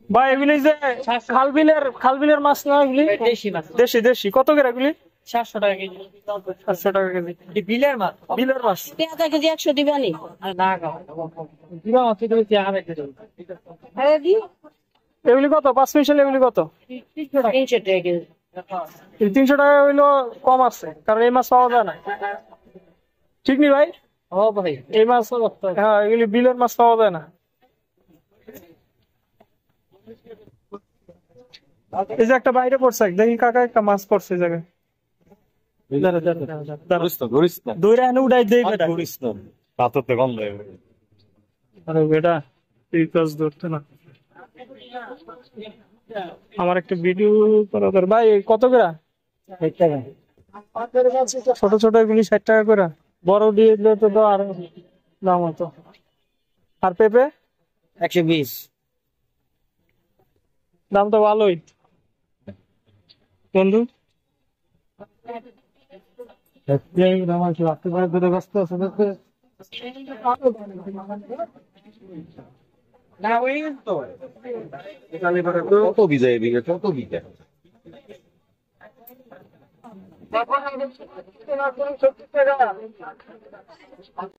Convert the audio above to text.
ভাই এগুলি যে খাল বিলের মাছ না, এগুলি দেশি মাছ, দেশি দেশি কত করে এগুলি? 700 টাকা কেজি। 700 টাকা কেজি। বিলের মাছ, বিলের মাছ আধা কেজি 100 দিবানি। না খাও দিবা মাছ তো হচ্ছে আড়াই কেজি। আরে দি এগুলি কত? 5 মিশাল এগুলি কত? 300 টাকা কেজি। 300 টাকা হইলো কম আছে, কারণ এই মাছ পাওয়া যায় না। ঠিক নি ভাই? ও ভাই এই মাছ, হ্যাঁ এগুলি বিলের মাছ পাওয়া যায় না। এই যে একটা বাইরে পড়ছে, দেখি কাকা একটা মাছ পড়ছে এই জায়গায়। দৌড়ে এনে উঠাই দেই বেটা। আরে বেটা তুই কাজ ধরতে না, আমার একটা ভিডিও করা দরকার। ভাই কত করে? 60 টাকা। ছোট ছোট এগুলি 60 টাকা করে, বড় দিয়ে দিলে তো আর দাম হতো। আর পেঁপে 120। দাম তো ভালোই বন্ধু। কত বিঘা এদিকে, কত বিঘা?